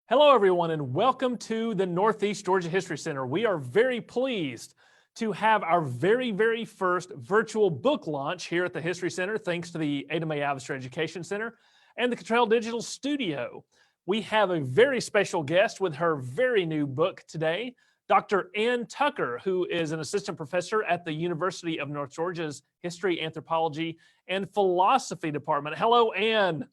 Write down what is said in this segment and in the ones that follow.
Hello, everyone, and welcome to the Northeast Georgia History Center. We are very pleased to have our very first virtual book launch here at the History Center, thanks to the Ada Mae Avister Education Center and the Cottrell Digital Studio. We have a very special guest with her very new book today, Dr. Ann Tucker, who is an assistant professor at the University of North Georgia's History, Anthropology, and Philosophy Department. Hello, Ann.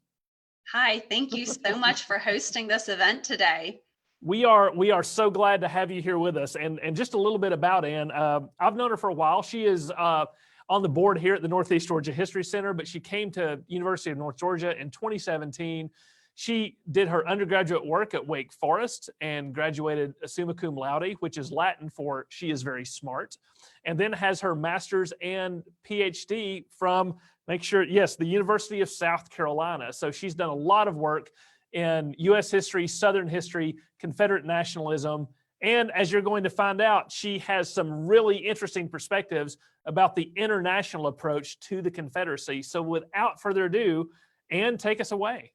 Hi, thank you so much for hosting this event today. We are so glad to have you here with us. And just a little bit about Ann. I've known her for a while. She is on the board here at the Northeast Georgia History Center, but she came to University of North Georgia in 2017. She did her undergraduate work at Wake Forest and graduated summa cum laude, which is Latin for she is very smart, and then has her master's and PhD from, the University of South Carolina. So she's done a lot of work in U.S. history, Southern history, Confederate nationalism, and as you're going to find out, she has some really interesting perspectives about the international approach to the Confederacy. So without further ado, Ann, take us away.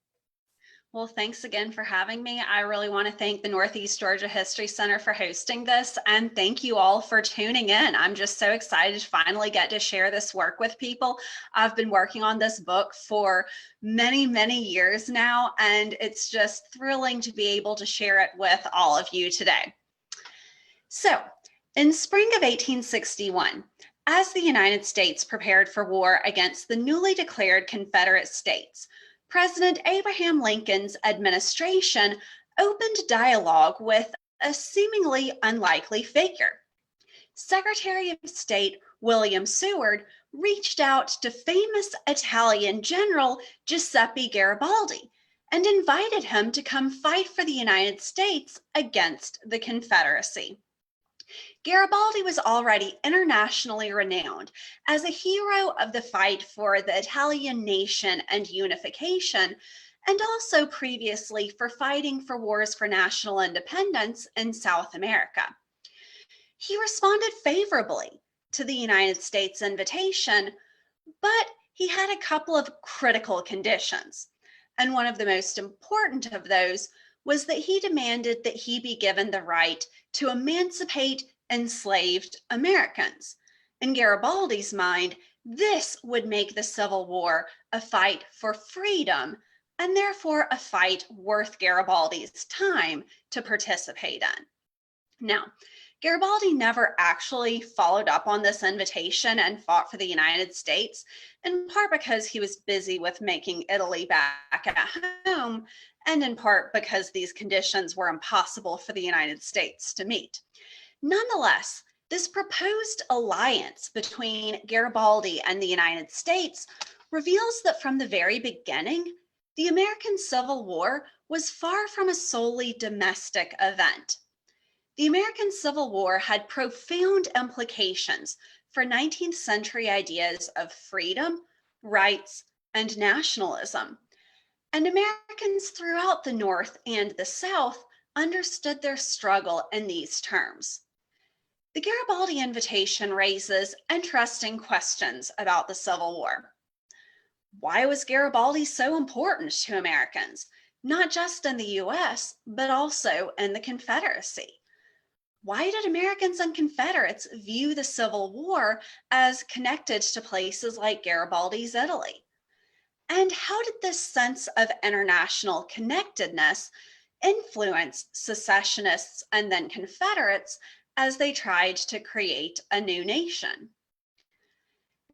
Well, thanks again for having me. I really want to thank the Northeast Georgia History Center for hosting this, and thank you all for tuning in. I'm just so excited to finally get to share this work with people. I've been working on this book for many years now, and it's just thrilling to be able to share it with all of you today. So, in spring of 1861, as the United States prepared for war against the newly declared Confederate States, President Abraham Lincoln's administration opened dialogue with a seemingly unlikely figure. Secretary of State William Seward reached out to famous Italian General Giuseppe Garibaldi and invited him to come fight for the United States against the Confederacy. Garibaldi was already internationally renowned as a hero of the fight for the Italian nation and unification, and also previously for fighting for wars for national independence in South America. He responded favorably to the United States invitation, but he had a couple of critical conditions, and one of the most important of those was that he demanded that he be given the right to emancipate enslaved Americans. In Garibaldi's mind, this would make the Civil War a fight for freedom, and therefore a fight worth Garibaldi's time to participate in. Now, Garibaldi never actually followed up on this invitation and fought for the United States, in part because he was busy with making Italy back at home, and in part because these conditions were impossible for the United States to meet. Nonetheless, this proposed alliance between Garibaldi and the United States reveals that from the very beginning, the American Civil War was far from a solely domestic event. The American Civil War had profound implications for 19th century ideas of freedom, rights, and nationalism. And Americans throughout the North and the South understood their struggle in these terms. The Garibaldi invitation raises interesting questions about the Civil War. Why was Garibaldi so important to Americans, not just in the US, but also in the Confederacy? Why did Americans and Confederates view the Civil War as connected to places like Garibaldi's Italy? And how did this sense of international connectedness influence secessionists and then Confederates as they tried to create a new nation?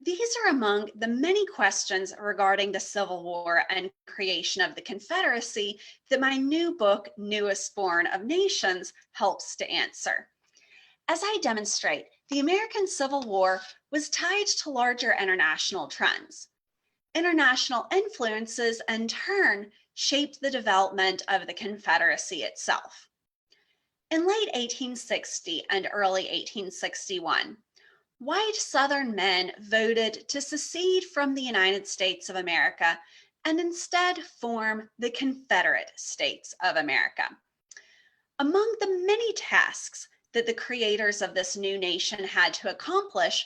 These are among the many questions regarding the Civil War and creation of the Confederacy that my new book, Newest Born of Nations, helps to answer. As I demonstrate, the American Civil War was tied to larger international trends. International influences, in turn, shaped the development of the Confederacy itself. In late 1860 and early 1861, white Southern men voted to secede from the United States of America and instead form the Confederate States of America. Among the many tasks that the creators of this new nation had to accomplish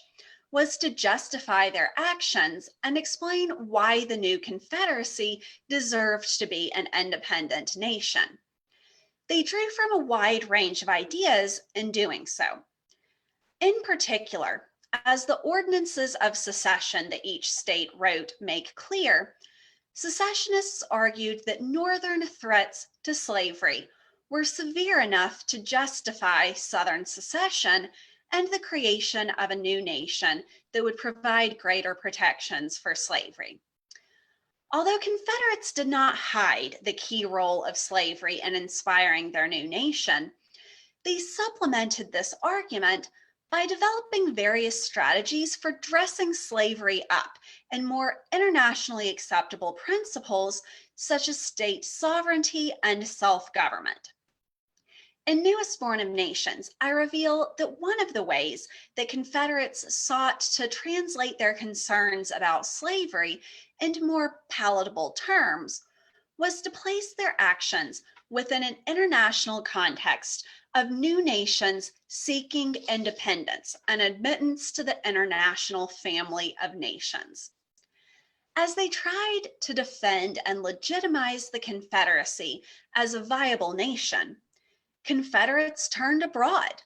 was to justify their actions and explain why the new Confederacy deserved to be an independent nation. They drew from a wide range of ideas in doing so. In particular, as the ordinances of secession that each state wrote make clear, secessionists argued that Northern threats to slavery were severe enough to justify Southern secession and the creation of a new nation that would provide greater protections for slavery. Although Confederates did not hide the key role of slavery in inspiring their new nation, they supplemented this argument by developing various strategies for dressing slavery up in more internationally acceptable principles such as state sovereignty and self-government. In Newest Born of Nations, I reveal that one of the ways that Confederates sought to translate their concerns about slavery into more palatable terms was to place their actions within an international context of new nations seeking independence and admittance to the international family of nations. As they tried to defend and legitimize the Confederacy as a viable nation, Confederates turned abroad,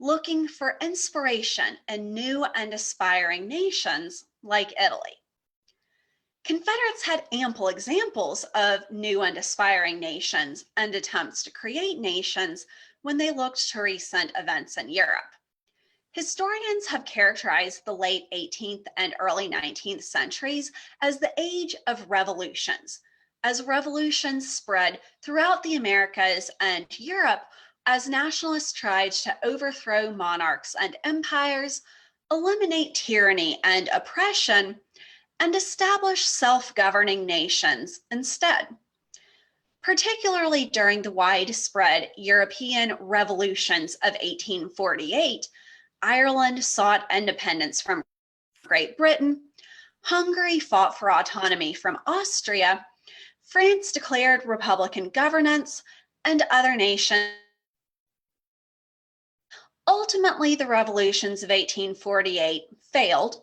looking for inspiration in new and aspiring nations like Italy. Confederates had ample examples of new and aspiring nations and attempts to create nations when they looked to recent events in Europe. Historians have characterized the late 18th and early 19th centuries as the age of revolutions, as revolutions spread throughout the Americas and Europe as nationalists tried to overthrow monarchs and empires, eliminate tyranny and oppression, and establish self-governing nations instead. Particularly during the widespread European revolutions of 1848, Ireland sought independence from Great Britain, Hungary fought for autonomy from Austria, France declared republican governance, and other nations. Ultimately, the revolutions of 1848 failed,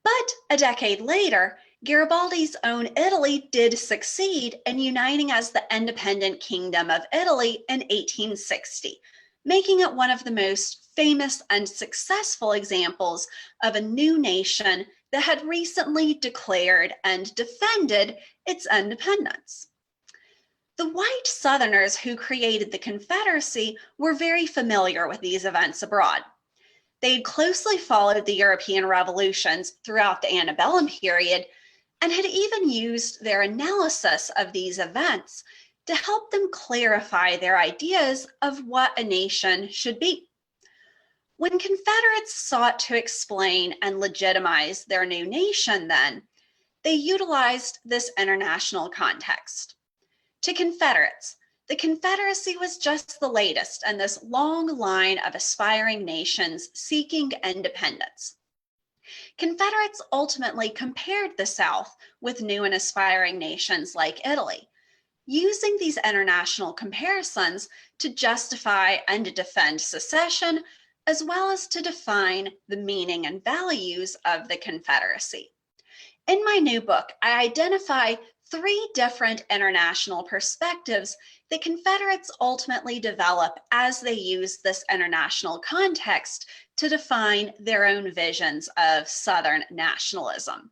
but a decade later, Garibaldi's own Italy did succeed in uniting as the independent Kingdom of Italy in 1860, making it one of the most famous and successful examples of a new nation that had recently declared and defended its independence. The white Southerners who created the Confederacy were very familiar with these events abroad. They had closely followed the European revolutions throughout the antebellum period and had even used their analysis of these events to help them clarify their ideas of what a nation should be. When Confederates sought to explain and legitimize their new nation then, they utilized this international context. To Confederates, the Confederacy was just the latest in this long line of aspiring nations seeking independence. Confederates ultimately compared the South with new and aspiring nations like Italy, using these international comparisons to justify and to defend secession, as well as to define the meaning and values of the Confederacy. In my new book, I identify 3 different international perspectives that Confederates ultimately develop as they use this international context to define their own visions of Southern nationalism.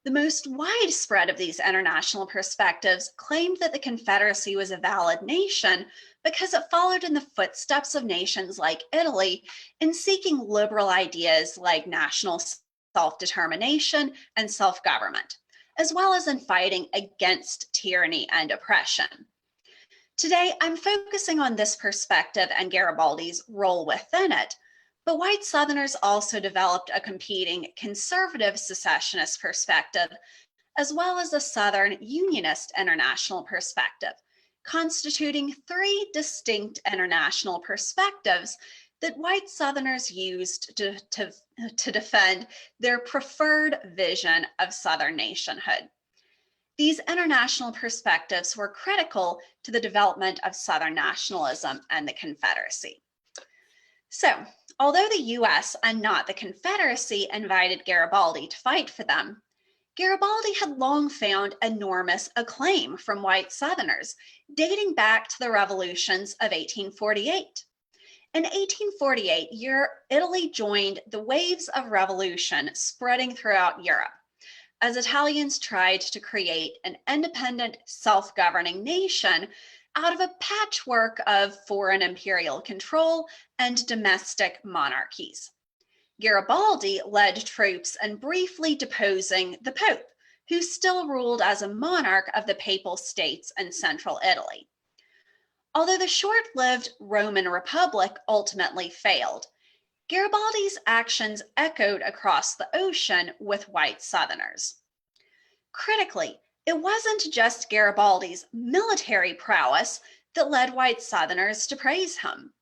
The most widespread of these international perspectives claimed that the Confederacy was a valid nation because it followed in the footsteps of nations like Italy in seeking liberal ideas like national self-determination and self-government, as well as in fighting against tyranny and oppression. Today, I'm focusing on this perspective and Garibaldi's role within it, but white Southerners also developed a competing conservative secessionist perspective, as well as a Southern Unionist international perspective, constituting 3 distinct international perspectives that white Southerners used to defend their preferred vision of Southern nationhood. These international perspectives were critical to the development of Southern nationalism and the Confederacy. So, although the US and not the Confederacy invited Garibaldi to fight for them, Garibaldi had long found enormous acclaim from white Southerners, dating back to the revolutions of 1848. In 1848, Italy joined the waves of revolution spreading throughout Europe, as Italians tried to create an independent, self-governing nation out of a patchwork of foreign imperial control and domestic monarchies. Garibaldi led troops in briefly deposing the Pope, who still ruled as a monarch of the Papal States in central Italy. Although the short-lived Roman Republic ultimately failed, Garibaldi's actions echoed across the ocean with white Southerners. Critically, it wasn't just Garibaldi's military prowess that led white Southerners to praise him.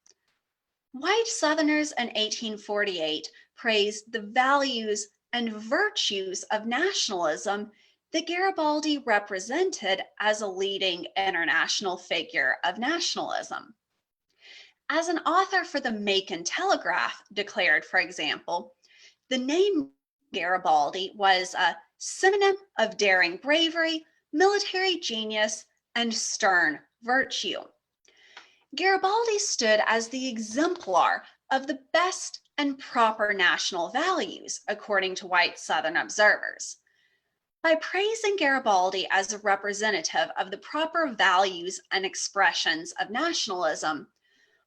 White Southerners in 1848 praised the values and virtues of nationalism that Garibaldi represented as a leading international figure of nationalism. As an author for the Macon Telegraph declared, for example, the name Garibaldi was a synonym of daring bravery, military genius, and stern virtue. Garibaldi stood as the exemplar of the best and proper national values, according to white Southern observers. By praising Garibaldi as a representative of the proper values and expressions of nationalism,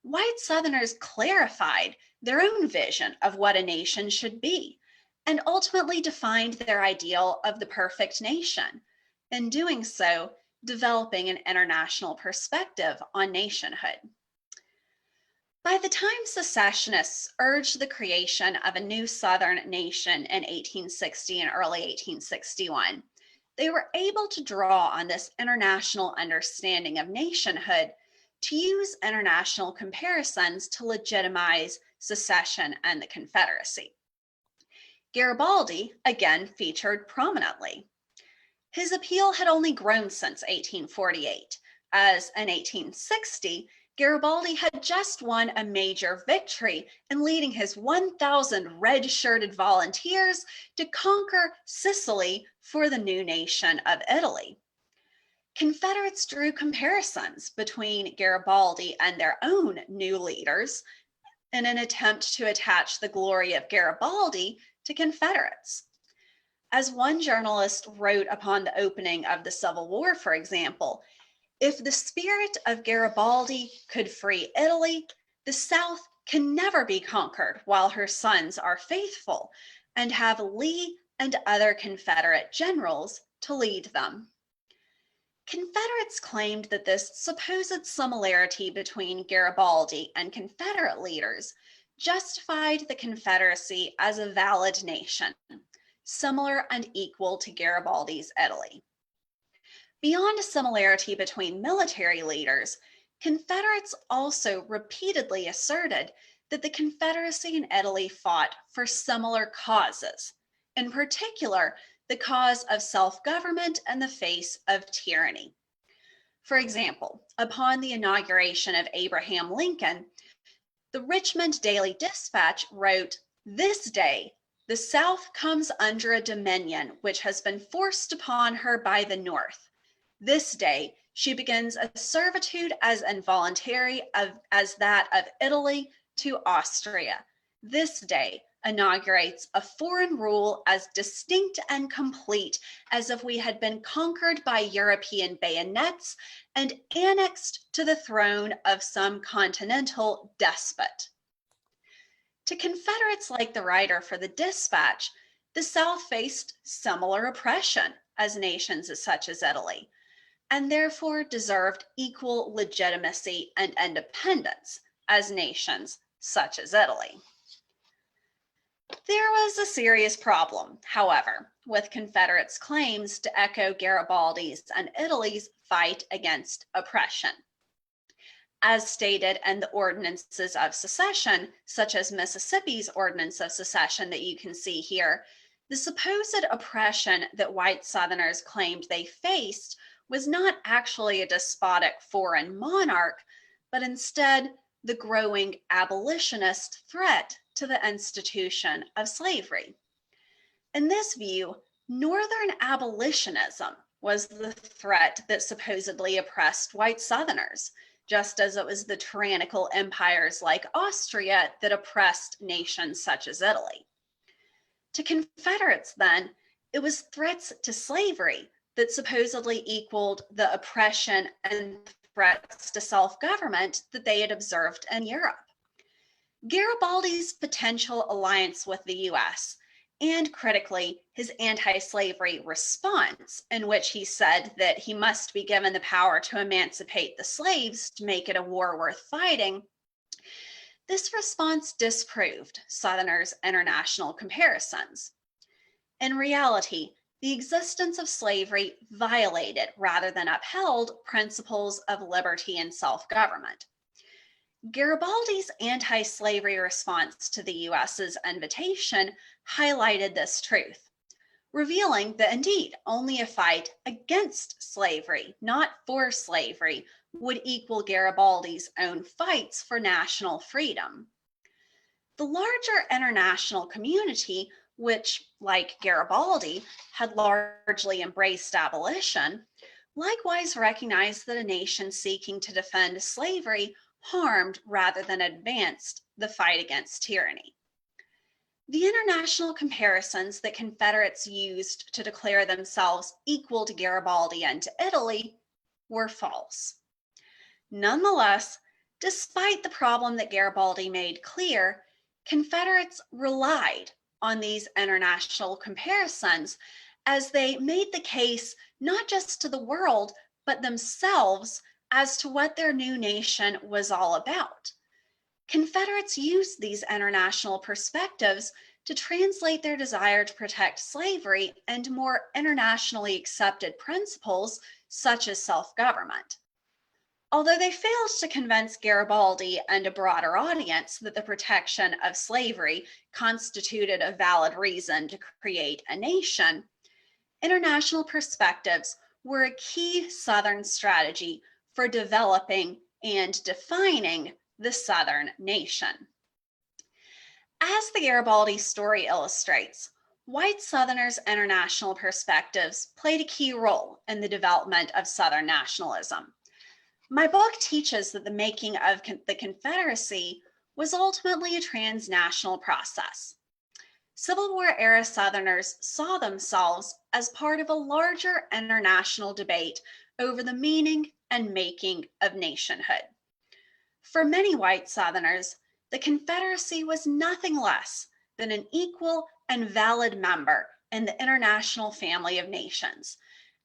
white Southerners clarified their own vision of what a nation should be and ultimately defined their ideal of the perfect nation, in doing so, developing an international perspective on nationhood. By the time secessionists urged the creation of a new Southern nation in 1860 and early 1861, they were able to draw on this international understanding of nationhood to use international comparisons to legitimize secession and the Confederacy. Garibaldi again featured prominently. His appeal had only grown since 1848, as in 1860, Garibaldi had just won a major victory in leading his 1,000 red-shirted volunteers to conquer Sicily for the new nation of Italy. Confederates drew comparisons between Garibaldi and their own new leaders in an attempt to attach the glory of Garibaldi to Confederates. As one journalist wrote upon the opening of the Civil War, for example, if the spirit of Garibaldi could free Italy, the South can never be conquered while her sons are faithful and have Lee and other Confederate generals to lead them. Confederates claimed that this supposed similarity between Garibaldi and Confederate leaders justified the Confederacy as a valid nation, similar and equal to Garibaldi's Italy. Beyond a similarity between military leaders, Confederates also repeatedly asserted that the Confederacy and Italy fought for similar causes, in particular, the cause of self-government in the face of tyranny. For example, upon the inauguration of Abraham Lincoln, the Richmond Daily Dispatch wrote, "This day, the South comes under a dominion which has been forced upon her by the North. This day, she begins a servitude as involuntary as that of Italy to Austria. This day inaugurates a foreign rule as distinct and complete as if we had been conquered by European bayonets and annexed to the throne of some continental despot." To Confederates like the writer for the Dispatch, the South faced similar oppression as nations such as Italy, and therefore deserved equal legitimacy and independence as nations such as Italy. There was a serious problem, however, with Confederates' claims to echo Garibaldi's and Italy's fight against oppression. As stated in the ordinances of secession, such as Mississippi's Ordinance of Secession that you can see here, the supposed oppression that white Southerners claimed they faced was not actually a despotic foreign monarch, but instead the growing abolitionist threat to the institution of slavery. In this view, Northern abolitionism was the threat that supposedly oppressed white Southerners, just as it was the tyrannical empires like Austria that oppressed nations such as Italy. To Confederates, then, it was threats to slavery that supposedly equaled the oppression and threats to self-government that they had observed in Europe. Garibaldi's potential alliance with the US, and critically, his anti-slavery response, in which he said that he must be given the power to emancipate the slaves to make it a war worth fighting, this response disproved Southerners' international comparisons. In reality, the existence of slavery violated rather than upheld principles of liberty and self-government. Garibaldi's anti-slavery response to the US's invitation highlighted this truth, revealing that indeed only a fight against slavery, not for slavery, would equal Garibaldi's own fights for national freedom. The larger international community, which, like Garibaldi, had largely embraced abolition, likewise recognized that a nation seeking to defend slavery harmed rather than advanced the fight against tyranny. The international comparisons that Confederates used to declare themselves equal to Garibaldi and to Italy were false. Nonetheless, despite the problem that Garibaldi made clear, Confederates relied on these international comparisons as they made the case not just to the world, but themselves as to what their new nation was all about. Confederates used these international perspectives to translate their desire to protect slavery into more internationally accepted principles, such as self-government. Although they failed to convince Garibaldi and a broader audience that the protection of slavery constituted a valid reason to create a nation, international perspectives were a key Southern strategy for developing and defining the Southern nation. As the Garibaldi story illustrates, white Southerners' international perspectives played a key role in the development of Southern nationalism. My book teaches that the making of the Confederacy was ultimately a transnational process. Civil War era Southerners saw themselves as part of a larger international debate over the meaning and making of nationhood. For many white Southerners, the Confederacy was nothing less than an equal and valid member in the international family of nations,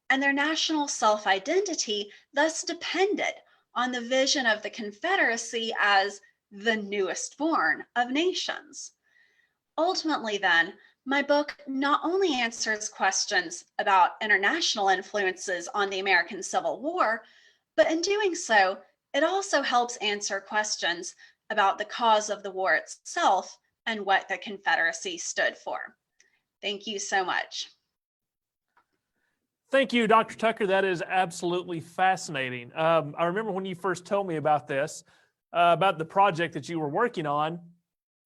and their national self-identity thus depended on the vision of the Confederacy as the newest born of nations. Ultimately, then, my book not only answers questions about international influences on the American Civil War, but in doing so, it also helps answer questions about the cause of the war itself and what the Confederacy stood for. Thank you so much. Thank you, Dr. Tucker. That is absolutely fascinating. I remember when you first told me about this, about the project that you were working on,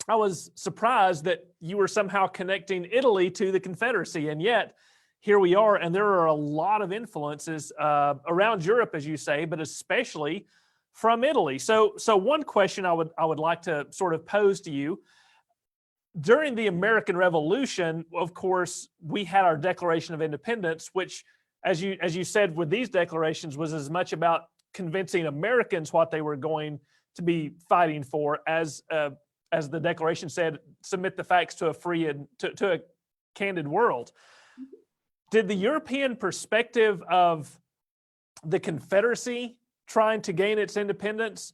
I was surprised that you were somehow connecting Italy to the Confederacy, and yet here we are, and there are a lot of influences around Europe, as you say, but especially from Italy. So one question I would like to sort of pose to you: during the American Revolution, of course, we had our Declaration of Independence, which, as you said, with these declarations, was as much about convincing Americans what they were going to be fighting for as the Declaration said, submit the facts to a free and to a candid world. Did the European perspective of the Confederacy trying to gain its independence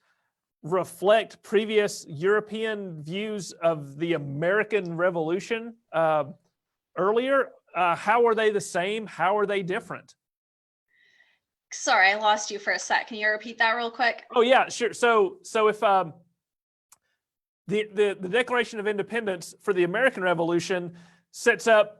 reflect previous European views of the American Revolution earlier? How are they the same? How are they different? Sorry, I lost you for a sec. Can you repeat that real quick? Oh yeah, sure. So if the Declaration of Independence for the American Revolution sets up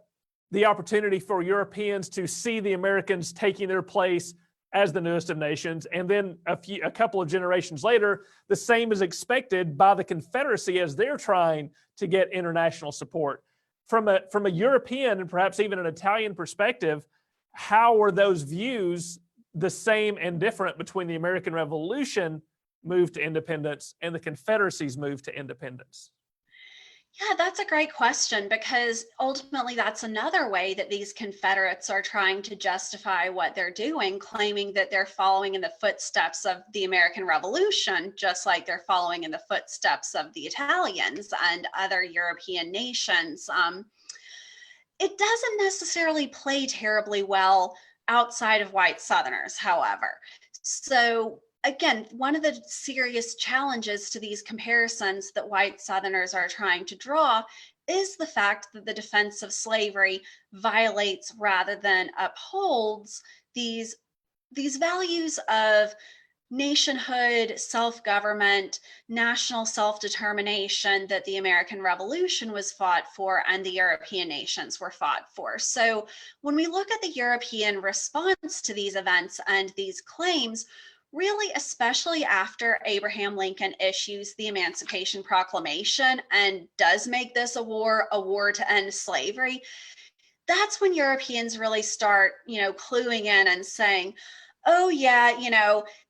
the opportunity for Europeans to see the Americans taking their place as the newest of nations, and then a couple of generations later, the same is expected by the Confederacy as they're trying to get international support. from a European and perhaps even an Italian perspective, how were those views the same and different between the American Revolution move to independence and the Confederacy's move to independence? Yeah, that's a great question, because ultimately that's another way that these Confederates are trying to justify what they're doing, claiming that they're following in the footsteps of the American Revolution, just like they're following in the footsteps of the Italians and other European nations. It doesn't necessarily play terribly well outside of white Southerners, however. So again, one of the serious challenges to these comparisons that white Southerners are trying to draw is the fact that the defense of slavery violates rather than upholds these values of nationhood, self-government, national self-determination that the American Revolution was fought for and the European nations were fought for. So when we look at the European response to these events and these claims, really, especially after Abraham Lincoln issues the Emancipation Proclamation and does make this a war to end slavery, that's when Europeans really start, cluing in and saying, oh yeah,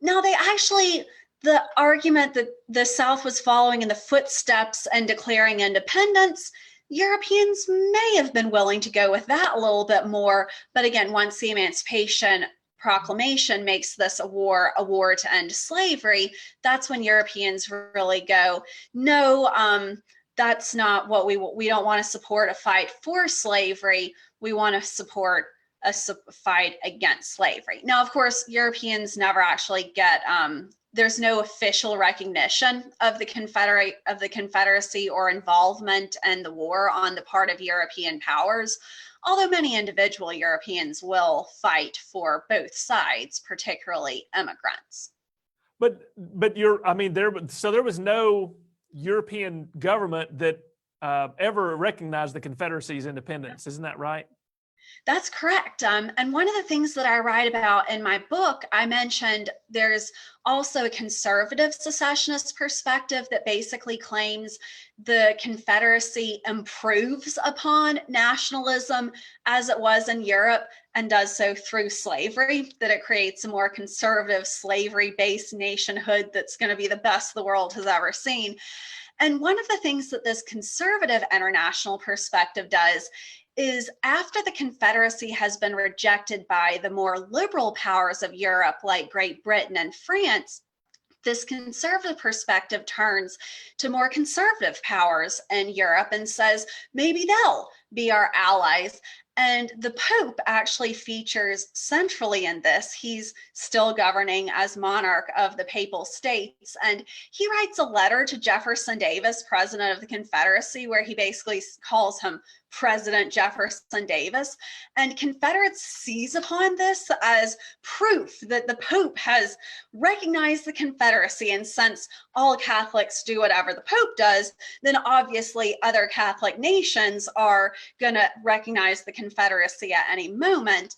now the argument that the South was following in the footsteps and declaring independence, Europeans may have been willing to go with that a little bit more. But again, once the Emancipation Proclamation makes this a war to end slavery, that's when Europeans really go, no, that's not what we don't want to support a fight for slavery. We want to support a fight against slavery. Now, of course, Europeans never actually get, there's no official recognition of the Confederacy or involvement in the war on the part of European powers, although many individual Europeans will fight for both sides, particularly immigrants. But there was no European government that ever recognized the Confederacy's independence. Isn't that right? That's correct. And one of the things that I write about in my book, I mentioned there's also a conservative secessionist perspective that basically claims the Confederacy improves upon nationalism as it was in Europe and does so through slavery, that it creates a more conservative slavery-based nationhood that's going to be the best the world has ever seen. And one of the things that this conservative international perspective does is, after the Confederacy has been rejected by the more liberal powers of Europe, like Great Britain and France, this conservative perspective turns to more conservative powers in Europe and says, maybe they'll be our allies. And the Pope actually features centrally in this. He's still governing as monarch of the Papal States. And he writes a letter to Jefferson Davis, president of the Confederacy, where he basically calls him President Jefferson Davis. And Confederates seize upon this as proof that the Pope has recognized the Confederacy. And since all Catholics do whatever the Pope does, then obviously other Catholic nations are going to recognize the Confederacy at any moment.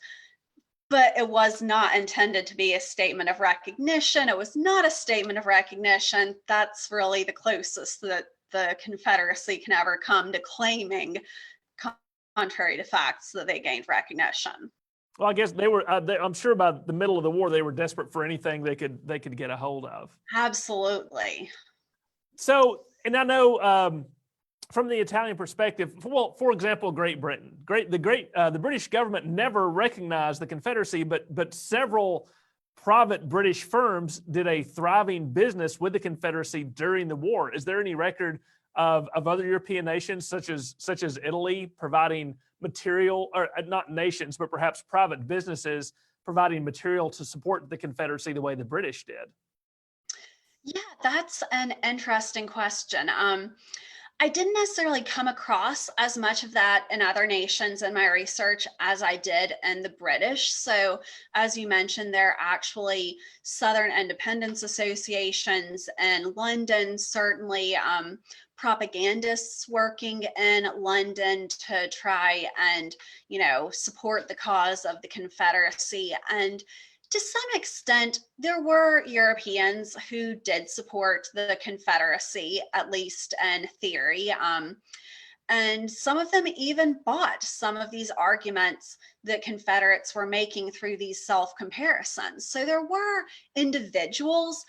But it was not intended to be a statement of recognition. It was not a statement of recognition. That's really the closest that the Confederacy can ever come to claiming, contrary to facts, that they gained recognition. Well, I guess they were. I'm sure by the middle of the war, they were desperate for anything they could get a hold of. Absolutely. So, and I know from the Italian perspective, well, for example, Great Britain, the British government never recognized the Confederacy, but several private British firms did a thriving business with the Confederacy during the war. Is there any record of other European nations, such as Italy, providing material, or not nations, but perhaps private businesses providing material to support the Confederacy the way the British did? Yeah, that's an interesting question. I didn't necessarily come across as much of that in other nations in my research as I did in the British. So, as you mentioned, there are actually Southern Independence Associations in London, certainly propagandists working in London to try and, support the cause of the Confederacy. And to some extent, there were Europeans who did support the Confederacy, at least in theory. And some of them even bought some of these arguments that Confederates were making through these self-comparisons. So there were individuals,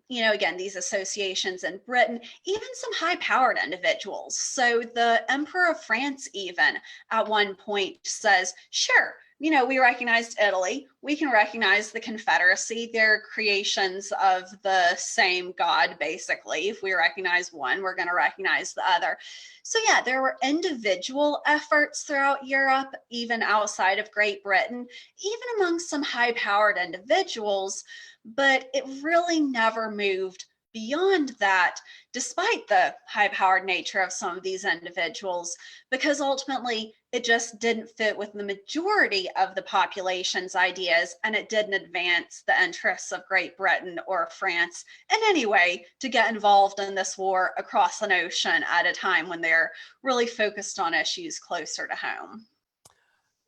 again, these associations in Britain, even some high-powered individuals. So the Emperor of France even at one point says, sure, we recognized Italy, we can recognize the Confederacy. They're creations of the same God, basically. If we recognize one, we're going to recognize the other. So yeah, there were individual efforts throughout Europe, even outside of Great Britain, even among some high-powered individuals, but it really never moved beyond that, despite the high-powered nature of some of these individuals, because ultimately it just didn't fit with the majority of the population's ideas, and it didn't advance the interests of Great Britain or France in any way to get involved in this war across an ocean at a time when they're really focused on issues closer to home.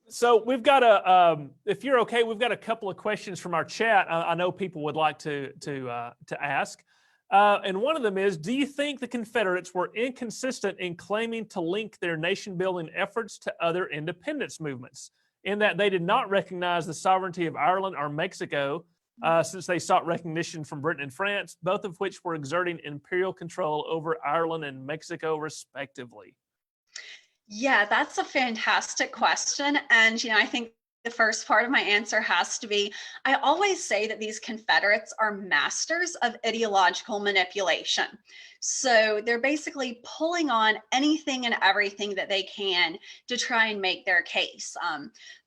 So we've got if you're okay, we've got a couple of questions from our chat. I know people would like to ask. And one of them is, do you think the Confederates were inconsistent in claiming to link their nation-building efforts to other independence movements, in that they did not recognize the sovereignty of Ireland or Mexico, since they sought recognition from Britain and France, both of which were exerting imperial control over Ireland and Mexico, respectively? Yeah, that's a fantastic question. And, I think the first part of my answer has to be, I always say that these Confederates are masters of ideological manipulation. So they're basically pulling on anything and everything that they can to try and make their case.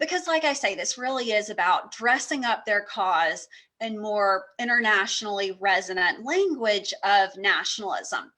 Because like I say, this really is about dressing up their cause in more internationally resonant language of nationalism.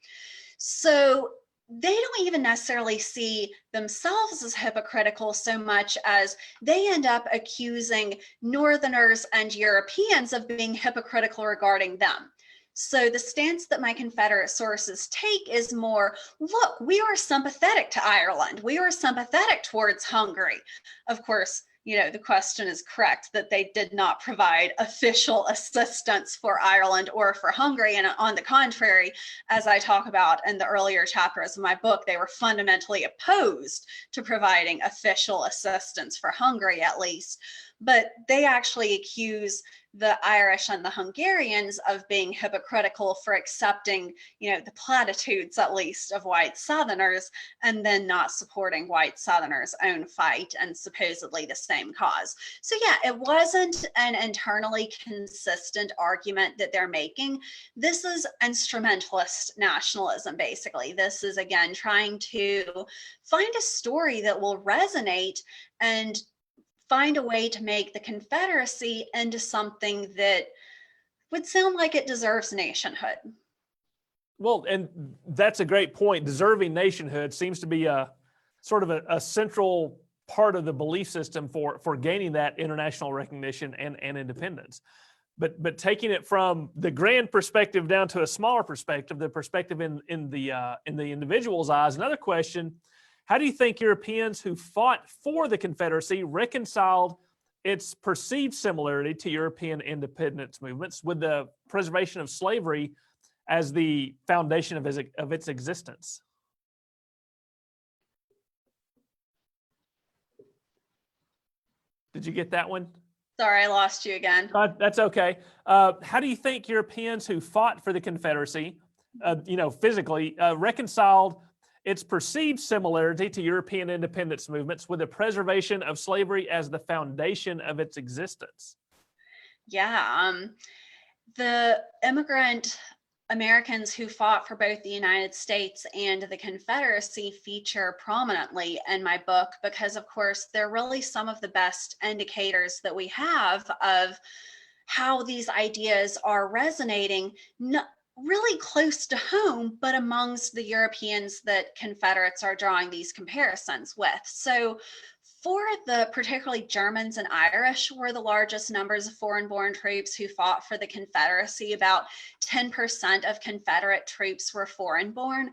So they don't even necessarily see themselves as hypocritical so much as they end up accusing Northerners and Europeans of being hypocritical regarding them. So the stance that my Confederate sources take is more, look, we are sympathetic to Ireland. We are sympathetic towards Hungary. Of course, the question is correct that they did not provide official assistance for Ireland or for Hungary. And on the contrary, as I talk about in the earlier chapters of my book, they were fundamentally opposed to providing official assistance for Hungary, at least. But they actually accuse the Irish and the Hungarians of being hypocritical for accepting, the platitudes, at least, of white Southerners, and then not supporting white Southerners' own fight and supposedly the same cause. So yeah, it wasn't an internally consistent argument that they're making. This is instrumentalist nationalism, basically. This is, again, trying to find a story that will resonate and find a way to make the Confederacy into something that would sound like it deserves nationhood. Well, and that's a great point. Deserving nationhood seems to be a sort of a central part of the belief system for gaining that international recognition and independence. But taking it from the grand perspective down to a smaller perspective, the perspective in the individual's eyes. Another question: how do you think Europeans who fought for the Confederacy reconciled its perceived similarity to European independence movements with the preservation of slavery as the foundation of its existence? Did you get that one? Sorry, I lost you again. That's okay. How do you think Europeans who fought for the Confederacy, physically, reconciled its perceived similarity to European independence movements with the preservation of slavery as the foundation of its existence? Yeah, the immigrant Americans who fought for both the United States and the Confederacy feature prominently in my book because, of course, they're really some of the best indicators that we have of how these ideas are resonating, really close to home, but amongst the Europeans that Confederates are drawing these comparisons with. So for the particularly Germans and Irish were the largest numbers of foreign-born troops who fought for the Confederacy. About 10% of Confederate troops were foreign-born.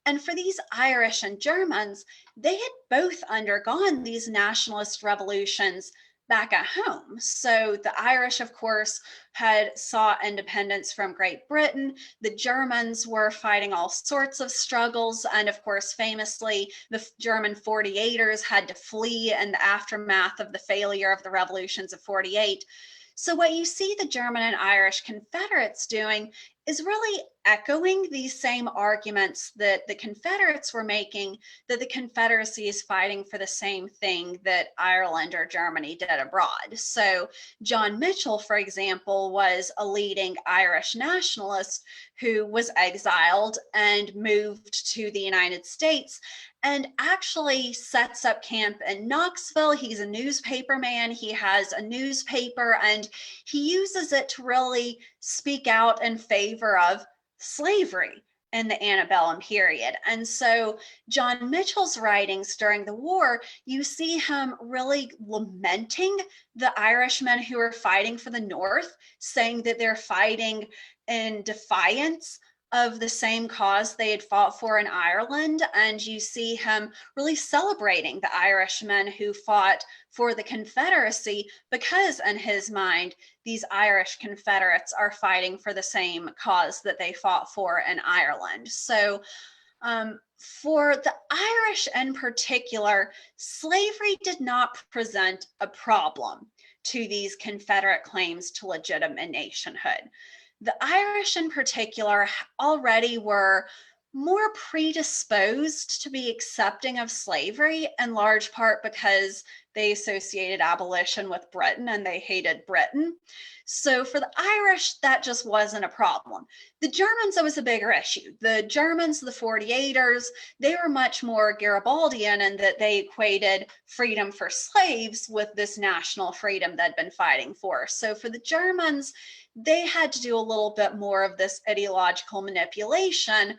And for these Irish and Germans, they had both undergone these nationalist revolutions back at home. So the Irish, of course, had sought independence from Great Britain. The Germans were fighting all sorts of struggles. And of course, famously, the German 48ers had to flee in the aftermath of the failure of the revolutions of 48. So what you see the German and Irish Confederates doing is really echoing these same arguments that the Confederates were making, that the Confederacy is fighting for the same thing that Ireland or Germany did abroad. So John Mitchell, for example, was a leading Irish nationalist who was exiled and moved to the United States and actually sets up camp in Knoxville. He's a newspaper man. He has a newspaper and he uses it to really speak out in favor of slavery in the antebellum period. And so John Mitchell's writings during the war, you see him really lamenting the Irishmen who are fighting for the North, saying that they're fighting in defiance of the same cause they had fought for in Ireland. And you see him really celebrating the Irishmen who fought for the Confederacy because, in his mind, these Irish Confederates are fighting for the same cause that they fought for in Ireland. So for the Irish in particular, slavery did not present a problem to these Confederate claims to legitimate nationhood. The Irish in particular already were more predisposed to be accepting of slavery, in large part because they associated abolition with Britain and they hated Britain. So for the Irish, that just wasn't a problem. The Germans, it was a bigger issue. The Germans, the 48ers, they were much more Garibaldian in that they equated freedom for slaves with this national freedom they'd been fighting for. So for the Germans, they had to do a little bit more of this ideological manipulation,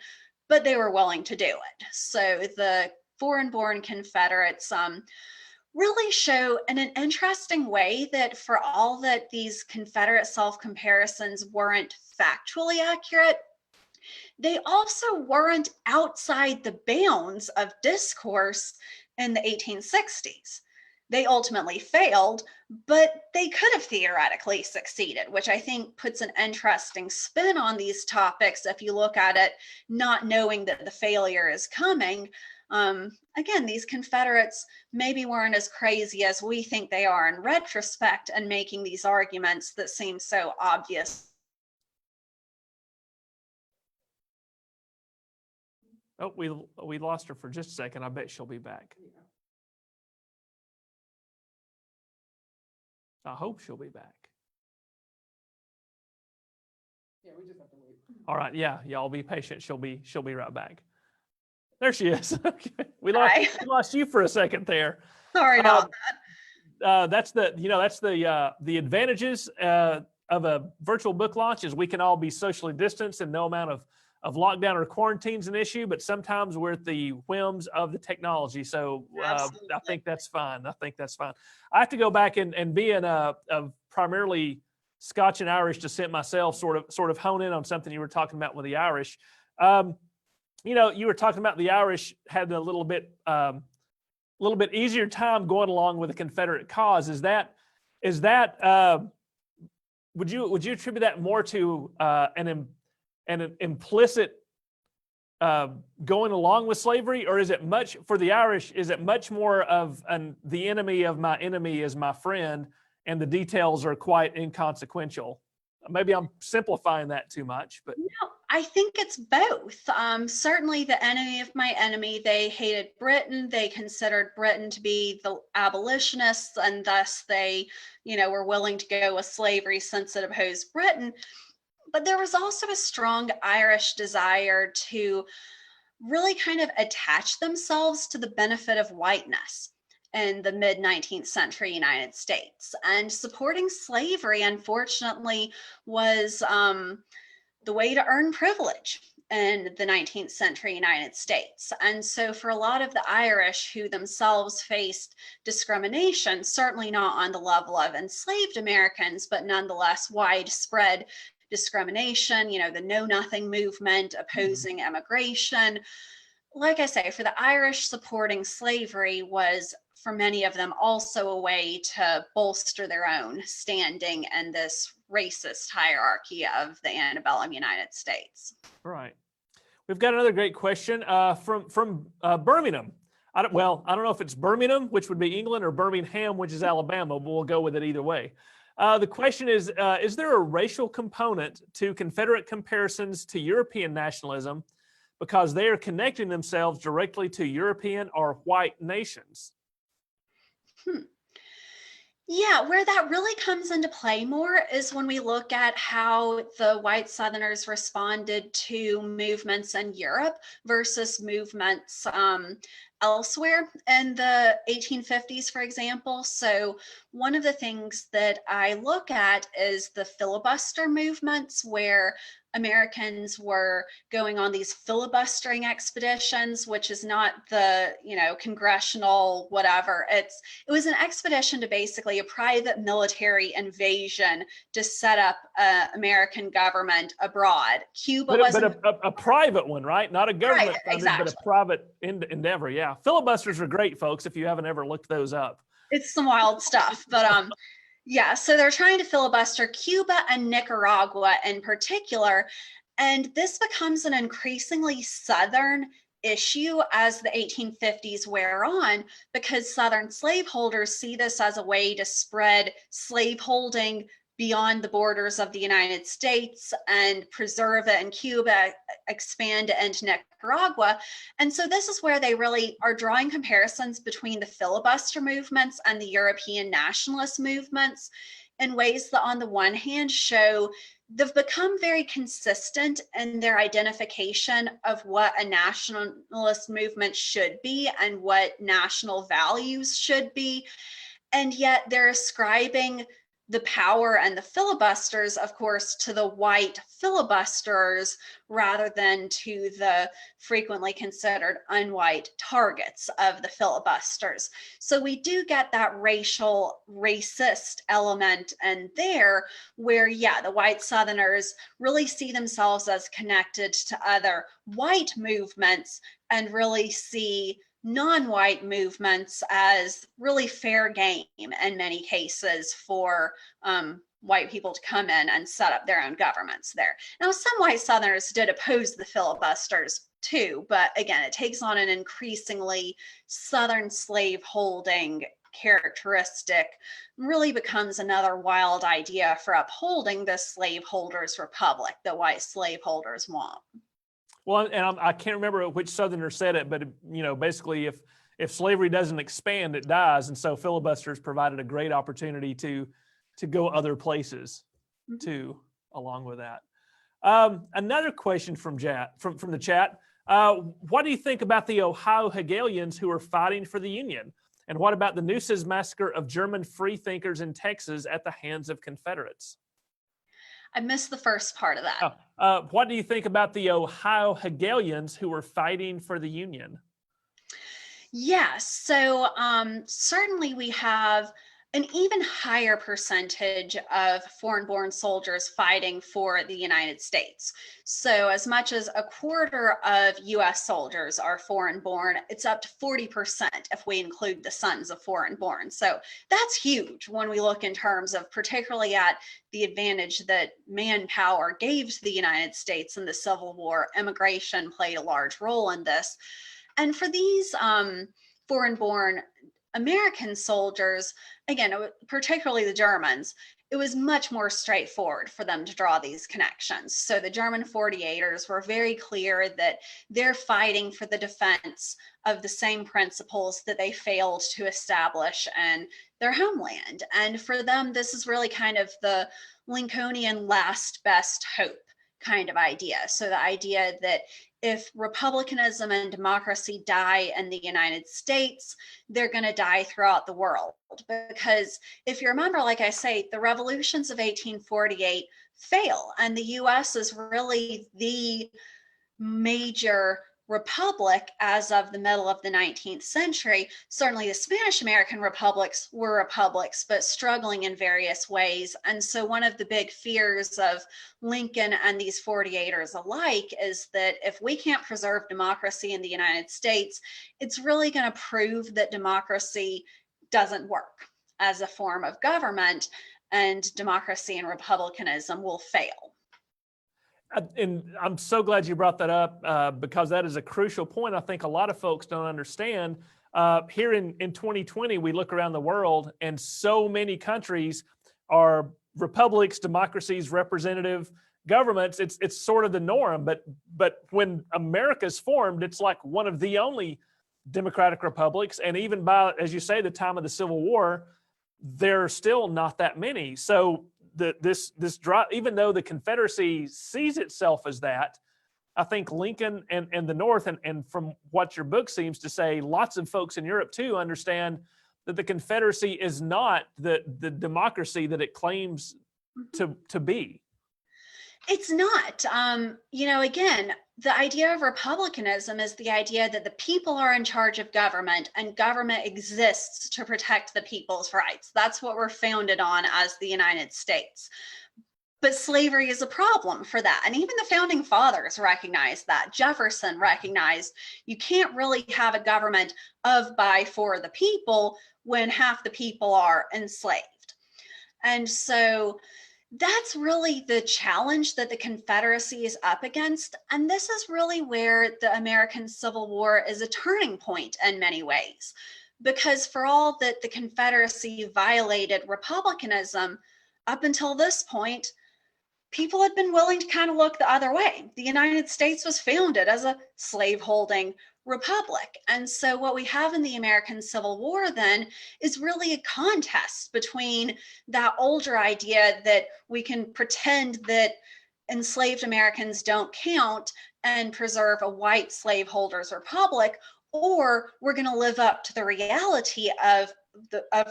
but they were willing to do it. So the foreign-born Confederates really show in an interesting way that for all that these Confederate self-comparisons weren't factually accurate, they also weren't outside the bounds of discourse in the 1860s. They ultimately failed, but they could have theoretically succeeded, which I think puts an interesting spin on these topics if you look at it not knowing that the failure is coming. Again, these Confederates maybe weren't as crazy as we think they are in retrospect and making these arguments that seem so obvious. Oh, we lost her for just a second. I bet she'll be back. I hope she'll be back. Yeah, we just have to wait. All right, yeah, y'all be patient. She'll be right back. There she is. Okay, we lost you for a second there. Sorry about that. That's the advantages of a virtual book launch is we can all be socially distanced and no amount of lockdown or quarantine's an issue, but sometimes we're at the whims of the technology. So I think that's fine. I have to go back and being a primarily Scotch and Irish descent myself, sort of hone in on something you were talking about with the Irish. You were talking about the Irish had a little bit easier time going along with the Confederate cause. Is that would you attribute that more to an implicit going along with slavery, or is it much for the Irish? Is it much more of the enemy of my enemy is my friend, and the details are quite inconsequential? Maybe I'm simplifying that too much, but no, I think it's both. Certainly, the enemy of my enemy, they hated Britain. They considered Britain to be the abolitionists, and thus they, were willing to go with slavery since it opposed Britain. But there was also a strong Irish desire to really kind of attach themselves to the benefit of whiteness in the mid-19th century United States. And supporting slavery, unfortunately, was the way to earn privilege in the 19th century United States. And so for a lot of the Irish who themselves faced discrimination, certainly not on the level of enslaved Americans, but nonetheless widespread discrimination, the Know Nothing movement, opposing immigration. Like I say, for the Irish, supporting slavery was for many of them also a way to bolster their own standing in this racist hierarchy of the antebellum United States. Right. We've got another great question from Birmingham. I don't know if it's Birmingham, which would be England, or Birmingham, which is Alabama, but we'll go with it either way. The question is there a racial component to Confederate comparisons to European nationalism because they are connecting themselves directly to European or white nations? Yeah, where that really comes into play more is when we look at how the white Southerners responded to movements in Europe versus movements elsewhere in the 1850s, for example. So one of the things that I look at is the filibuster movements, where Americans were going on these filibustering expeditions, which is not the, congressional whatever. It was an expedition to basically a private military invasion to set up an American government abroad. Cuba wasn't a private one, right? Not a government right, funded, but a private endeavor. Yeah, filibusters are great, folks. If you haven't ever looked those up, it's some wild stuff. But yeah, so they're trying to filibuster Cuba and Nicaragua in particular. And this becomes an increasingly Southern issue as the 1850s wear on, because Southern slaveholders see this as a way to spread slaveholding beyond the borders of the United States and preserve it in Cuba, expand it into Nicaragua. And so this is where they really are drawing comparisons between the filibuster movements and the European nationalist movements in ways that on the one hand show they've become very consistent in their identification of what a nationalist movement should be and what national values should be. And yet they're ascribing the power and the filibusters, of course, to the white filibusters rather than to the frequently considered unwhite targets of the filibusters. So we do get that racist element in there where, yeah, the white Southerners really see themselves as connected to other white movements and really see non-white movements as really fair game in many cases for white people to come in and set up their own governments there. Now, some white Southerners did oppose the filibusters too, but again, it takes on an increasingly Southern slaveholding characteristic, really becomes another wild idea for upholding the slaveholders' republic that white slaveholders want. Well, and I can't remember which Southerner said it, but basically, if slavery doesn't expand, it dies, and so filibusters provided a great opportunity to go other places, too, along with that. Another question from the chat: what do you think about the Ohio Hegelians who are fighting for the Union, and what about the Nueces massacre of German freethinkers in Texas at the hands of Confederates? I missed the first part of that. What do you think about the Ohio Hegelians who were fighting for the Union? Yes, so certainly we have an even higher percentage of foreign-born soldiers fighting for the United States. So as much as a quarter of US soldiers are foreign-born, it's up to 40% if we include the sons of foreign-born. So that's huge when we look in terms of particularly at the advantage that manpower gave to the United States in the Civil War. Immigration played a large role in this. And for these foreign-born American soldiers, again, particularly the Germans, it was much more straightforward for them to draw these connections. So the German 48ers were very clear that they're fighting for the defense of the same principles that they failed to establish in their homeland. And for them, this is really kind of the Lincolnian last best hope kind of idea. So the idea that if republicanism and democracy die in the United States, they're going to die throughout the world. Because if you remember, like I say, the revolutions of 1848 fail, and the US is really the major republic as of the middle of the 19th century. Certainly the Spanish American republics were republics, but struggling in various ways. And so one of the big fears of Lincoln and these 48ers alike is that if we can't preserve democracy in the United States, it's really going to prove that democracy doesn't work as a form of government, and democracy and republicanism will fail. And I'm so glad you brought that up because that is a crucial point. I think a lot of folks don't understand. Here in 2020, we look around the world and so many countries are republics, democracies, representative governments. It's sort of the norm. But when America's formed, it's like one of the only democratic republics. And even by, as you say, the time of the Civil War, there are still not that many. So this drive, even though the Confederacy sees itself as that, I think Lincoln and the North, and from what your book seems to say, lots of folks in Europe too understand that the Confederacy is not the democracy that it claims to be. It's not. Again, the idea of republicanism is the idea that the people are in charge of government and government exists to protect the people's rights. That's what we're founded on as the United States. But slavery is a problem for that. And even the founding fathers recognized that. Jefferson recognized you can't really have a government of, by, for the people when half the people are enslaved. And so that's really the challenge that the Confederacy is up against. And this is really where the American Civil War is a turning point in many ways. Because for all that the Confederacy violated republicanism, up until this point, people had been willing to kind of look the other way. The United States was founded as a slaveholding republic. And so what we have in the American Civil War then is really a contest between that older idea that we can pretend that enslaved Americans don't count and preserve a white slaveholders republic, or we're going to live up to the reality of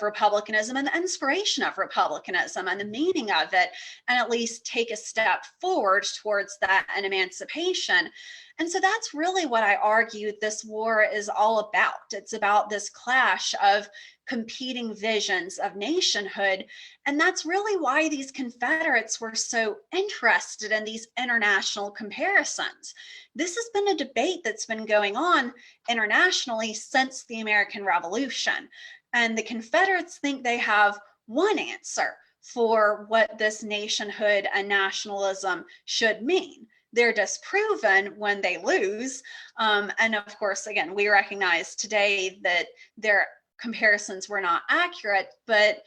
republicanism and the inspiration of republicanism and the meaning of it, and at least take a step forward towards that and emancipation. And so that's really what I argue this war is all about. It's about this clash of competing visions of nationhood. And that's really why these Confederates were so interested in these international comparisons. This has been a debate that's been going on internationally since the American Revolution. And the Confederates think they have one answer for what this nationhood and nationalism should mean. They're disproven when they lose. And of course, again, we recognize today that their comparisons were not accurate, but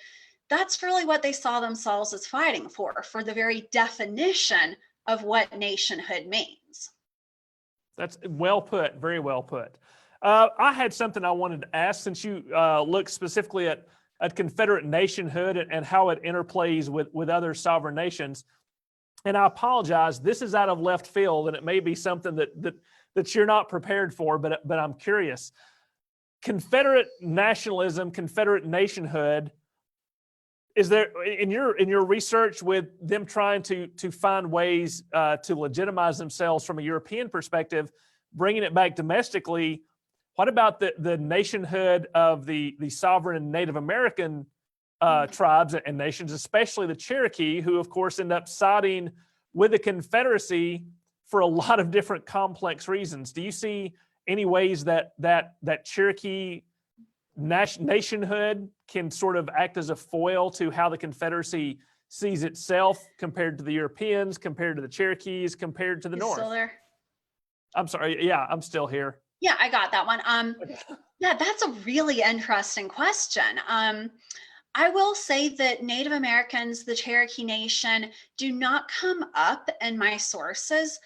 that's really what they saw themselves as fighting for the very definition of what nationhood means. That's well put, very well put. I had something I wanted to ask, since you look specifically at Confederate nationhood and how it interplays with other sovereign nations. And I apologize, this is out of left field, and it may be something that you're not prepared for, but I'm curious. Confederate nationalism, Confederate nationhood, is there in your research with them trying to find ways to legitimize themselves from a European perspective, bringing it back domestically? What about the nationhood of the sovereign Native American tribes and nations, especially the Cherokee, who of course end up siding with the Confederacy for a lot of different complex reasons? Do you see any ways that Cherokee nationhood can sort of act as a foil to how the Confederacy sees itself compared to the Europeans, compared to the Cherokees, compared to the North? Still there? I'm sorry. Yeah, I'm still here. Yeah, I got that one. Yeah, that's a really interesting question. I will say that Native Americans, the Cherokee Nation, do not come up in my sources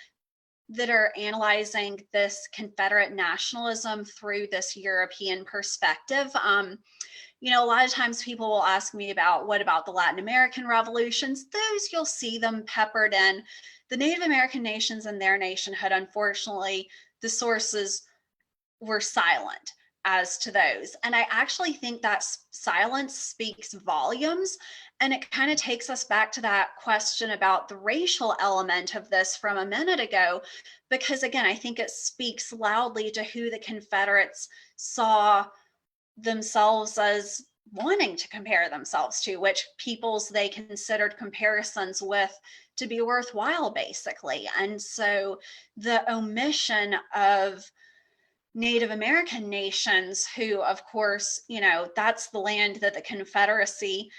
that are analyzing this Confederate nationalism through this European perspective. A lot of times people will ask me about, what about the Latin American revolutions? Those, you'll see them peppered in. The Native American nations and their nationhood, unfortunately, the sources were silent as to those. And I actually think that silence speaks volumes. And it kind of takes us back to that question about the racial element of this from a minute ago, because again, I think it speaks loudly to who the Confederates saw themselves as wanting to compare themselves to, which peoples they considered comparisons with to be worthwhile, basically. And so the omission of Native American nations, who, of course, that's the land that the Confederacy,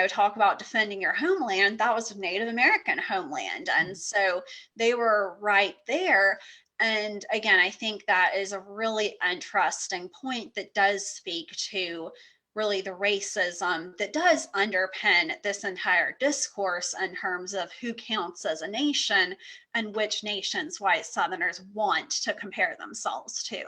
talk about defending your homeland, that was Native American homeland. And so they were right there. And again, I think that is a really interesting point that does speak to really the racism that does underpin this entire discourse in terms of who counts as a nation and which nations white Southerners want to compare themselves to.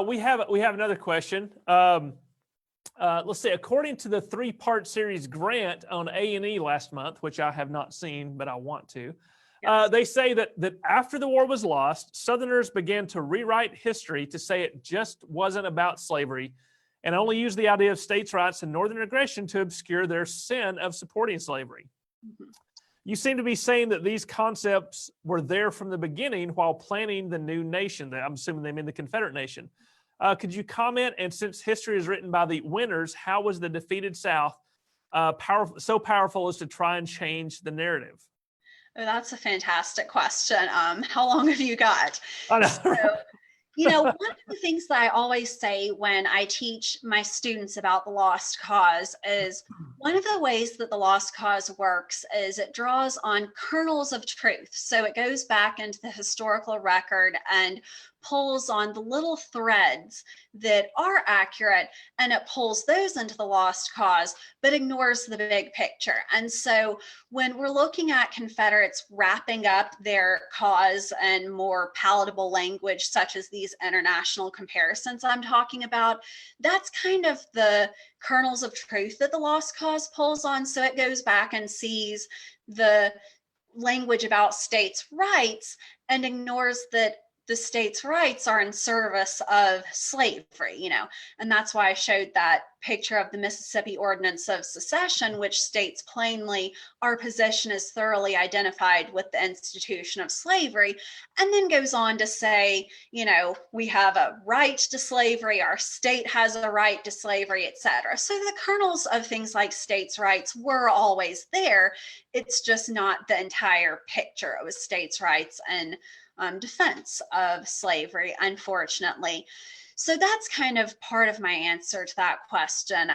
We have another question. Let's see. According to the 3-part series Grant on A&E last month, which I have not seen, but I want to, Yes. they say that after the war was lost, Southerners began to rewrite history to say it just wasn't about slavery, and only use the idea of states' rights and northern aggression to obscure their sin of supporting slavery. Mhm. You seem to be saying that these concepts were there from the beginning while planning the new nation. I'm assuming they mean the Confederate nation. Could you comment? And since history is written by the winners, how was the defeated South so powerful as to try and change the narrative? Oh, that's a fantastic question. How long have you got? I know. So, one of the things that I always say when I teach my students about the lost cause is one of the ways that the lost cause works is it draws on kernels of truth. So it goes back into the historical record and pulls on the little threads that are accurate, and it pulls those into the lost cause, but ignores the big picture. And so when we're looking at Confederates wrapping up their cause in more palatable language, such as these international comparisons I'm talking about, that's kind of the kernels of truth that the lost cause pulls on. So it goes back and sees the language about states' rights and ignores that the states' rights are in service of slavery, and that's why I showed that picture of the Mississippi Ordinance of Secession, which states plainly our position is thoroughly identified with the institution of slavery, and then goes on to say, we have a right to slavery, our state has a right to slavery, etc. So the kernels of things like states' rights were always there. It's just not the entire picture. It was states' rights and defense of slavery, unfortunately. So that's kind of part of my answer to that question.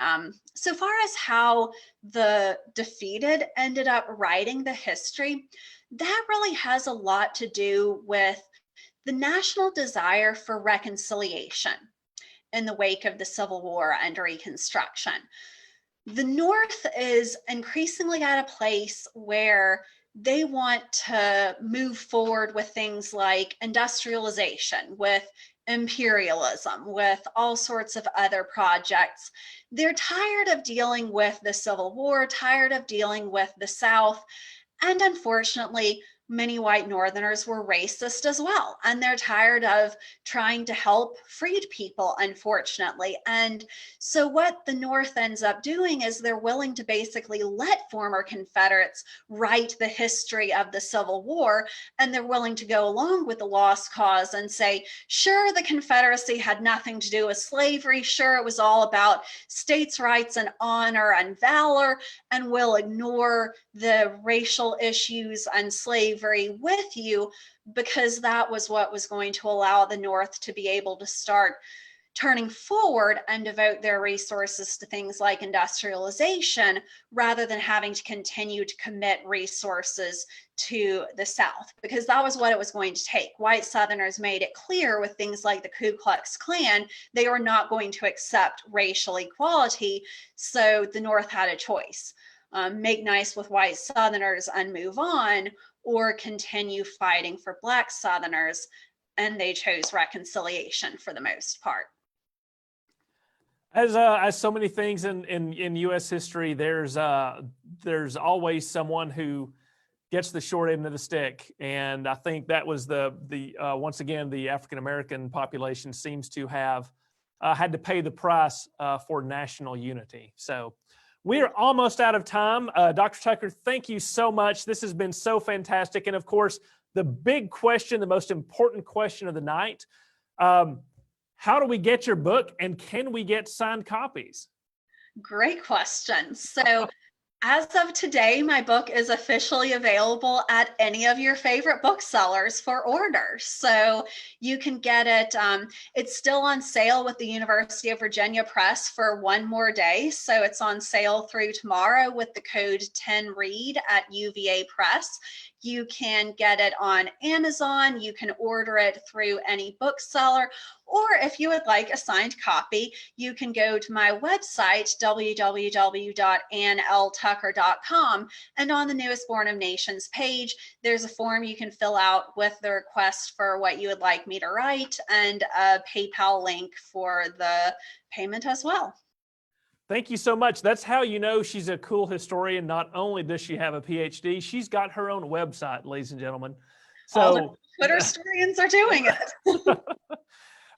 So far as how the defeated ended up writing the history, that really has a lot to do with the national desire for reconciliation in the wake of the Civil War and Reconstruction. The North is increasingly at a place where they want to move forward with things like industrialization, with imperialism, with all sorts of other projects. They're tired of dealing with the Civil War, tired of dealing with the South, and unfortunately, many white Northerners were racist as well. And they're tired of trying to help freed people, unfortunately. And so what the North ends up doing is they're willing to basically let former Confederates write the history of the Civil War. And they're willing to go along with the lost cause and say, sure, the Confederacy had nothing to do with slavery. Sure, it was all about states' rights and honor and valor. And we'll ignore the racial issues and slavery with you, because that was what was going to allow the North to be able to start turning forward and devote their resources to things like industrialization, rather than having to continue to commit resources to the South, because that was what it was going to take. White Southerners made it clear with things like the Ku Klux Klan, they were not going to accept racial equality. So the North had a choice. Make nice with white Southerners and move on, or continue fighting for Black Southerners, and they chose reconciliation for the most part. As so many things in U.S. history, there's always someone who gets the short end of the stick, and I think that was the once again the African American population seems to have had to pay the price for national unity. So We are almost out of time. Dr. Tucker, thank you so much. This has been so fantastic. And of course, the big question, the most important question of the night, how do we get your book and can we get signed copies? Great question. So as of today, my book is officially available at any of your favorite booksellers for order. So you can get it. It's still on sale with the University of Virginia Press for one more day. So it's on sale through tomorrow with the code 10READ at UVA Press. You can get it on Amazon. You can order it through any bookseller. Or if you would like a signed copy, you can go to my website, www.annltucker.com. And on the Newest Born of Nations page, there's a form you can fill out with the request for what you would like me to write and a PayPal link for the payment as well. Thank you so much. That's how you know she's a cool historian. Not only does she have a PhD, she's got her own website, ladies and gentlemen. So all the Twitter historians are doing it.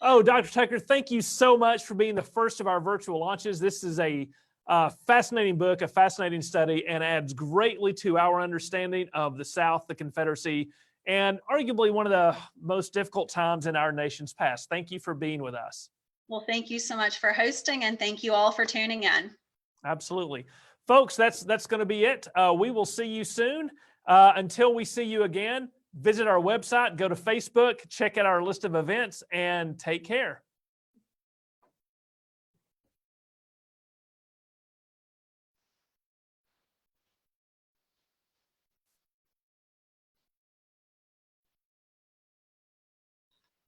Oh, Dr. Tucker, thank you so much for being the first of our virtual launches. This is a fascinating book, a fascinating study, and adds greatly to our understanding of the South, the Confederacy, and arguably one of the most difficult times in our nation's past. Thank you for being with us. Well, thank you so much for hosting, and thank you all for tuning in. Absolutely. Folks, that's going to be it. We will see you soon. Until we see you again, visit our website, go to Facebook, check out our list of events, and take care.